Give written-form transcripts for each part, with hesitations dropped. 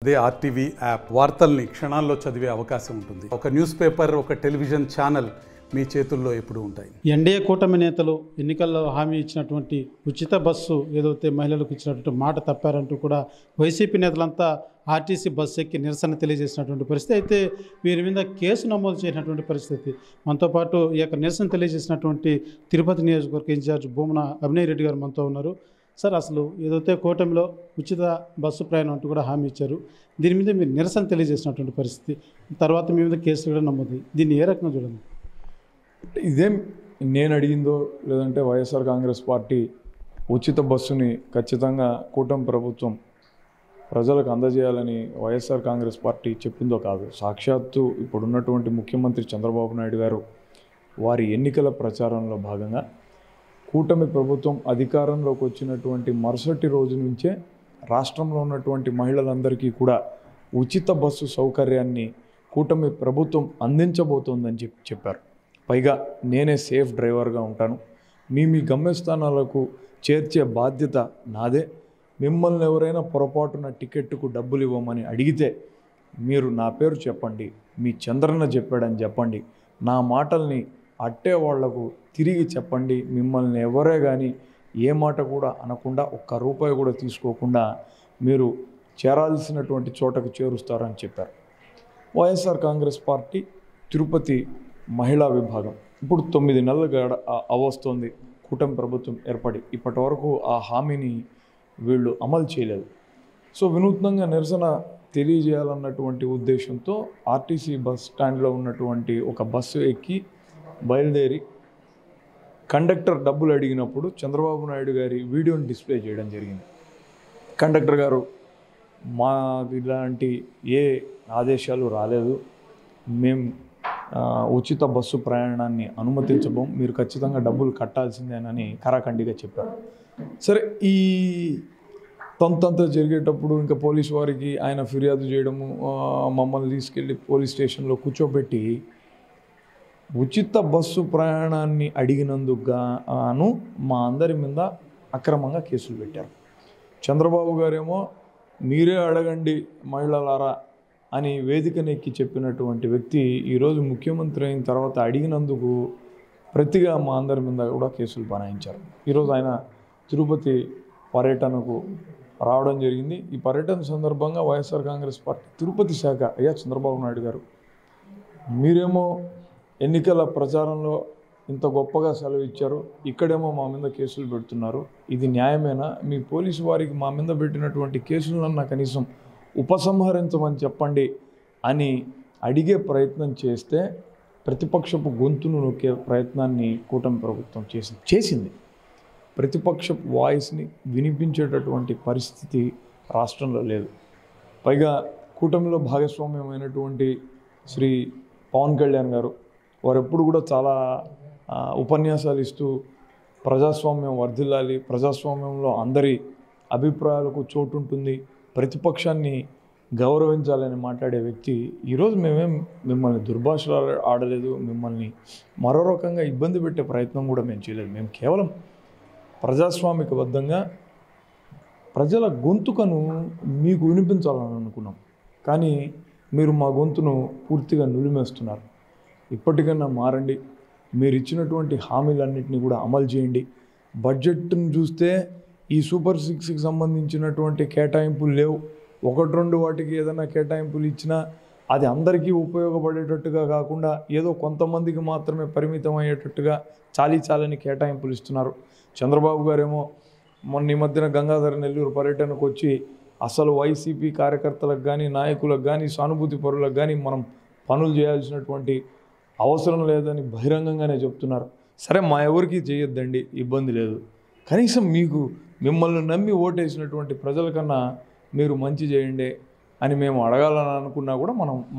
అదే RTV app వార్తల్ని క్షణాల్లో చదివే అవకాశం ఉంటుంది. ఒక న్యూస్ పేపర్, ఒక టెలివిజన్ ఛానల్ మీ చేతుల్లో ఎప్పుడూ ఉంటాయి. ఎన్డీఏ కూటమి నేతలు ఎన్నికల్లో హామీ ఇచ్చినటువంటి ఉచిత బస్సు ఏదైతే మహిళలకు ఇచ్చినటువంటి మాట తప్పారంటూ కూడా వైసీపీ నేతలంతా ఆర్టీసీ బస్సు ఎక్కి నిరసన తెలియజేసినటువంటి పరిస్థితి. అయితే వీరి మీద కేసు నమోదు చేసినటువంటి పరిస్థితి. మనతో పాటు ఈ యొక్క నిరసన తెలియజేసినటువంటి తిరుపతి నియోజకవర్గ ఇన్ఛార్జ్ భూమన అభినయ్ రెడ్డి గారు మనతో ఉన్నారు. సార్, అసలు ఏదైతే కూటమిలో ఉచిత బస్సు ప్రయాణం అంటూ కూడా హామీ ఇచ్చారు, దీని మీద మీరు నిరసన తెలియజేసినటువంటి పరిస్థితి, తర్వాత మీ మీద కేసులు కూడా నమోదు, దీన్ని ఏ రకంగా చూడండి? ఇదేం నేను అడిగిందో లేదంటే వైఎస్ఆర్ కాంగ్రెస్ పార్టీ ఉచిత బస్సుని ఖచ్చితంగా కూటమి ప్రభుత్వం ప్రజలకు అందజేయాలని వైఎస్ఆర్ కాంగ్రెస్ పార్టీ చెప్పిందో కాదు. సాక్షాత్తు ఇప్పుడున్నటువంటి ముఖ్యమంత్రి చంద్రబాబు నాయుడు గారు వారి ఎన్నికల ప్రచారంలో భాగంగా కూటమి ప్రభుత్వం అధికారంలోకి వచ్చినటువంటి మరుసటి రోజు నుంచే రాష్ట్రంలో ఉన్నటువంటి మహిళలందరికీ కూడా ఉచిత బస్సు సౌకర్యాన్ని కూటమి ప్రభుత్వం అందించబోతోందని చెప్పారు. పైగా నేనే సేఫ్ డ్రైవర్గా ఉంటాను, మీ గమ్యస్థానాలకు చేర్చే బాధ్యత నాదే, మిమ్మల్ని ఎవరైనా పొరపాటున టికెట్కు డబ్బులు ఇవ్వమని అడిగితే మీరు నా పేరు చెప్పండి, మీ చంద్రన్న చెప్పాడని చెప్పండి, నా మాటల్ని అట్టే వాళ్లకు తిరిగి చెప్పండి, మిమ్మల్ని ఎవరే కానీ ఏ మాట కూడా అనకుండా ఒక్క రూపాయి కూడా తీసుకోకుండా మీరు చేరాల్సినటువంటి చోటకు చేరుస్తారని చెప్పారు. వైఎస్ఆర్ కాంగ్రెస్ పార్టీ తిరుపతి మహిళా విభాగం ఇప్పుడు 9 నెలలుగా అవస్తోంది కూటమి ప్రభుత్వం ఏర్పడి, ఇప్పటి వరకు ఆ హామీని వీళ్ళు అమలు చేయలేదు. సో వినూత్నంగా నిరసన తెలియజేయాలన్నటువంటి ఉద్దేశంతో ఆర్టీసీ బస్ స్టాండ్లో ఉన్నటువంటి ఒక బస్సు ఎక్కి బయలుదేరి కండక్టర్ డబ్బులు అడిగినప్పుడు చంద్రబాబు నాయుడు గారి వీడియోని డిస్ప్లే చేయడం జరిగింది. కండక్టర్ గారు, మా ఇలాంటి ఏ ఆదేశాలు రాలేదు, మేము ఉచిత బస్సు ప్రయాణాన్ని అనుమతించబోం, మీరు ఖచ్చితంగా డబ్బులు కట్టాల్సిందేనని కరాఖండిగా చెప్పారు. సరే, ఈ తంతంతా జరిగేటప్పుడు ఇంకా పోలీసు వారికి ఆయన ఫిర్యాదు చేయడము, మమ్మల్ని తీసుకెళ్ళి పోలీస్ స్టేషన్లో కూర్చోబెట్టి ఉచిత బస్సు ప్రయాణాన్ని అడిగినందుకు గాను మా అందరి మీద అక్రమంగా కేసులు పెట్టారు. చంద్రబాబు గారేమో మీరే అడగండి మహిళలారా అని వేదికనెక్కి చెప్పినటువంటి వ్యక్తి ఈరోజు ముఖ్యమంత్రి అయిన తర్వాత అడిగినందుకు ప్రతిగా మా అందరి మీద కూడా కేసులు బనాయించారు. ఈరోజు ఆయన తిరుపతి పర్యటనకు రావడం జరిగింది. ఈ పర్యటన సందర్భంగా వైఎస్ఆర్ కాంగ్రెస్ పార్టీ తిరుపతి శాఖ, అయ్యా చంద్రబాబు నాయుడు గారు, మీరేమో ఎన్నికల ప్రచారంలో ఇంత గొప్పగా సెలవు ఇచ్చారు, ఇక్కడేమో మా మీద కేసులు పెడుతున్నారు, ఇది న్యాయమేనా? మీ పోలీసు వారికి మా మీద పెట్టినటువంటి కేసులన్నా కనీసం ఉపసంహరించమని చెప్పండి అని అడిగే ప్రయత్నం చేస్తే ప్రతిపక్షపు గొంతును నొక్కే ప్రయత్నాన్ని కూటమి ప్రభుత్వం చేసింది. ప్రతిపక్షపు వాయిస్ని వినిపించేటటువంటి పరిస్థితి రాష్ట్రంలో లేదు. పైగా కూటమిలో భాగస్వామ్యమైనటువంటి శ్రీ పవన్ కళ్యాణ్ గారు, వారు ఎప్పుడు కూడా చాలా ఉపన్యాసాలు ఇస్తూ ప్రజాస్వామ్యం వర్ధిల్లాలి, ప్రజాస్వామ్యంలో అందరి అభిప్రాయాలకు చోటు ఉంటుంది, ప్రతిపక్షాన్ని గౌరవించాలని మాట్లాడే వ్యక్తి ఈరోజు మేమేం మిమ్మల్ని దుర్భాషలు ఆడలేదు, మిమ్మల్ని మరో రకంగా ఇబ్బంది పెట్టే ప్రయత్నం కూడా మేము చేయలేదు, మేము కేవలం ప్రజాస్వామికబద్ధంగా ప్రజల గొంతుకను మీకు వినిపించాలని అనుకున్నాం. కానీ మీరు మా గొంతును పూర్తిగా నులిమేస్తున్నారు. ఇప్పటికన్నా మారండి, మీరు ఇచ్చినటువంటి హామీలన్నింటినీ కూడా అమలు చేయండి. బడ్జెట్ను చూస్తే ఈ సూపర్ 6కి సంబంధించినటువంటి కేటాయింపులు లేవు. 1-2 వాటికి ఏదైనా కేటాయింపులు ఇచ్చినా అది అందరికీ ఉపయోగపడేటట్టుగా కాకుండా ఏదో కొంతమందికి మాత్రమే పరిమితం అయ్యేటట్టుగా చాలని కేటాయింపులు ఇస్తున్నారు. చంద్రబాబు గారేమో మొన్న ఈ మధ్యన గంగాధర నెల్లూరు పర్యటనకు వచ్చి అసలు వైసీపీ కార్యకర్తలకు కానీ నాయకులకు కానీ సానుభూతి పరులకు కానీ మనం పనులు చేయాల్సినటువంటి అవసరం లేదని బహిరంగంగానే చెప్తున్నారు. సరే, మా ఎవరికి చేయొద్దండి, ఇబ్బంది లేదు, కనీసం మిమ్మల్ని నమ్మి ఓటేసినటువంటి ప్రజలకన్నా మీరు మంచి చేయండి అని మేము అడగాలని అనుకున్నా కూడా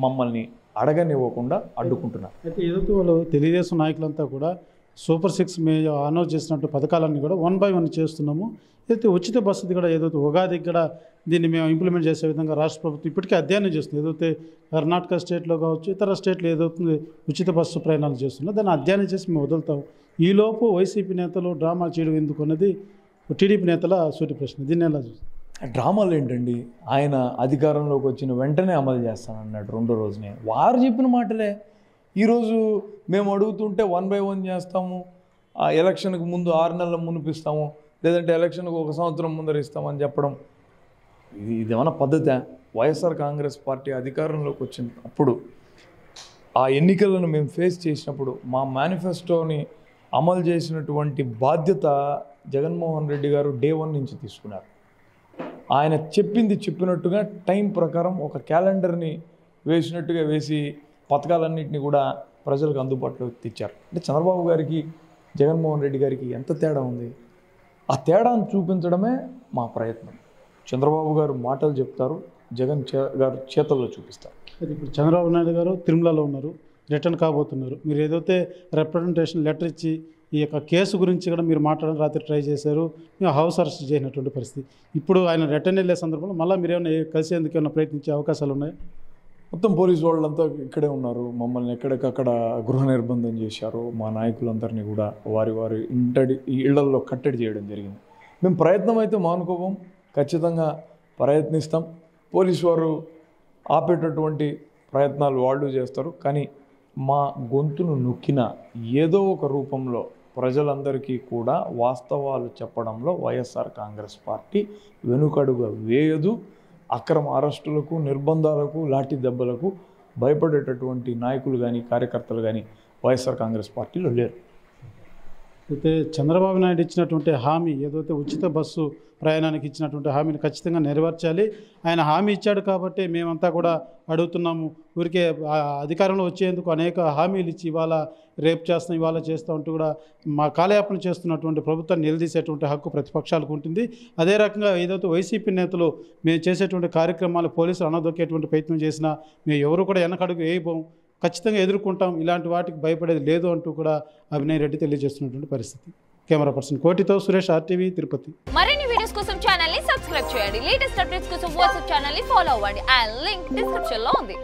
మమ్మల్ని అడగనివ్వకుండా అడ్డుకుంటున్నారు. అయితే ఏదైతే వాళ్ళు తెలుగుదేశం నాయకులంతా కూడా సూపర్ 6 మేము అనౌన్స్ చేసినట్టు పథకాలన్నీ కూడా 1 by 1 చేస్తున్నాము. అయితే ఉచిత బస్సుది కూడా ఏదైతే ఉగాదికి కూడా దీన్ని మేము ఇంప్లిమెంట్ చేసే విధంగా రాష్ట్ర ప్రభుత్వం ఇప్పటికే అధ్యయనం చేస్తుంది. ఏదైతే కర్ణాటక స్టేట్లో కావచ్చు, ఇతర స్టేట్లో ఏదైతే ఉచిత బస్సు ప్రయాణాలు చేస్తుందో దాన్ని అధ్యయనం చేసి మేము వదులుతాం. ఈలోపు వైసీపీ నేతలు డ్రామా చేయడం ఎందుకు అన్నది టీడీపీ నేతల సూటి ప్రశ్న. దీన్ని ఎలా చూస్తారు? డ్రామాలు ఏంటండి, ఆయన అధికారంలోకి వచ్చిన వెంటనే అమలు చేస్తానన్నాడు రెండో రోజునే. వారు చెప్పిన మాటలే ఈరోజు మేము అడుగుతుంటే 1 by 1 చేస్తాము, ఆ ఎలక్షన్కి ముందు 6 నెలల మునిపిస్తాము, లేదంటే ఎలక్షన్కి 1 సంవత్సరం ముందర ఇస్తామని చెప్పడం ఇదేమన్నా పద్ధతే? వైఎస్ఆర్ కాంగ్రెస్ పార్టీ అధికారంలోకి వచ్చినప్పుడు ఆ ఎన్నికలను మేము ఫేస్ చేసినప్పుడు మా మేనిఫెస్టోని అమలు చేసినటువంటి బాధ్యత జగన్మోహన్ రెడ్డి గారు డే 1 నుంచి తీసుకున్నారు. ఆయన చెప్పింది చెప్పినట్టుగా టైం ప్రకారం ఒక క్యాలెండర్ని వేసినట్టుగా వేసి పథకాలన్నింటినీ కూడా ప్రజలకు అందుబాటులోకి తెచ్చారు. అంటే చంద్రబాబు గారికి జగన్మోహన్ రెడ్డి గారికి ఎంత తేడా ఉంది? ఆ తేడాను చూపించడమే మా ప్రయత్నం. చంద్రబాబు గారు మాటలు చెప్తారు, జగన్ గారు చేతల్లో చూపిస్తారు. ఇప్పుడు చంద్రబాబు నాయుడు గారు తిరుమలలో ఉన్నారు, రిటర్న్ కాబోతున్నారు. మీరు ఏదైతే రిప్రజెంటేషన్ లెటర్ ఇచ్చి ఈ యొక్క కేసు గురించి కూడా మీరు మాట్లాడడం రాత్రి ట్రై చేశారు, మేము హౌస్ అరెస్ట్ చేయనటువంటి పరిస్థితి. ఇప్పుడు ఆయన రిటర్న్ వెళ్ళే సందర్భంలో మళ్ళీ మీరు ఏమైనా కలిసేందుకు ఏమైనా ప్రయత్నించే అవకాశాలు ఉన్నాయి? మొత్తం పోలీసు వాళ్ళంతా ఇక్కడే ఉన్నారు, మమ్మల్ని ఎక్కడికక్కడ గృహ నిర్బంధం చేశారు. మా నాయకులందరినీ కూడా వారి ఇళ్లల్లో కట్టడి చేయడం జరిగింది. మేము ప్రయత్నం అయితే మానుకోవం, ఖచ్చితంగా ప్రయత్నిస్తాం. పోలీసు వారు ఆపేటటువంటి ప్రయత్నాలు వాళ్ళు చేస్తారు. కానీ మా గొంతును నొక్కిన ఏదో ఒక రూపంలో ప్రజలందరికీ కూడా వాస్తవాలు చెప్పడంలో వైఎస్ఆర్ కాంగ్రెస్ పార్టీ వెనుకడుగా వేయదు. అక్రమ అరెస్టులకు, నిర్బంధాలకు, లాఠీ దెబ్బలకు భయపడేటటువంటి నాయకులు కానీ కార్యకర్తలు కానీ వైఎస్ఆర్ కాంగ్రెస్ పార్టీలో లేరు. అయితే చంద్రబాబు నాయుడు ఇచ్చినటువంటి హామీ ఏదైతే ఉచిత బస్సు ప్రయాణానికి ఇచ్చినటువంటి హామీని ఖచ్చితంగా నెరవేర్చాలి. ఆయన హామీ ఇచ్చాడు కాబట్టి మేమంతా కూడా అడుగుతున్నాము. ఊరికే అధికారంలో వచ్చేందుకు అనేక హామీలు ఇచ్చి ఇవాళ రేపు చేస్తాం, ఇవాళ చేస్తూ ఉంటూ కూడా మా కాలయాపన చేస్తున్నటువంటి ప్రభుత్వాన్ని నిలదీసేటువంటి హక్కు ప్రతిపక్షాలకు ఉంటుంది. అదే రకంగా ఏదైతే వైసీపీ నేతలు మేము చేసేటువంటి కార్యక్రమాలు పోలీసులు అనదొక్కేటువంటి ప్రయత్నం చేసినా మేము ఎవరు కూడా వెనకడుగు వేయబోం, ఖచ్చితంగా ఎదుర్కొంటాం, ఇలాంటి వాటికి భయపడేది లేదు అంటూ కూడా అభినయ్ రెడ్డి తెలియజేస్తున్నటువంటి పరిస్థితి. కెమెరా పర్సన్ కోటితో సురేష్, RTV, తిరుపతి. మరిన్ని వీడియోస్ కోసం ఛానల్ ని సబ్స్క్రైబ్ చేయండి. లేటెస్ట్ అప్డేట్స్ కోసం వాట్సాప్ ఛానల్ ని ఫాలో అవ్వండి. ఆ లింక్ డిస్క్రిప్షన్ లో ఉంది.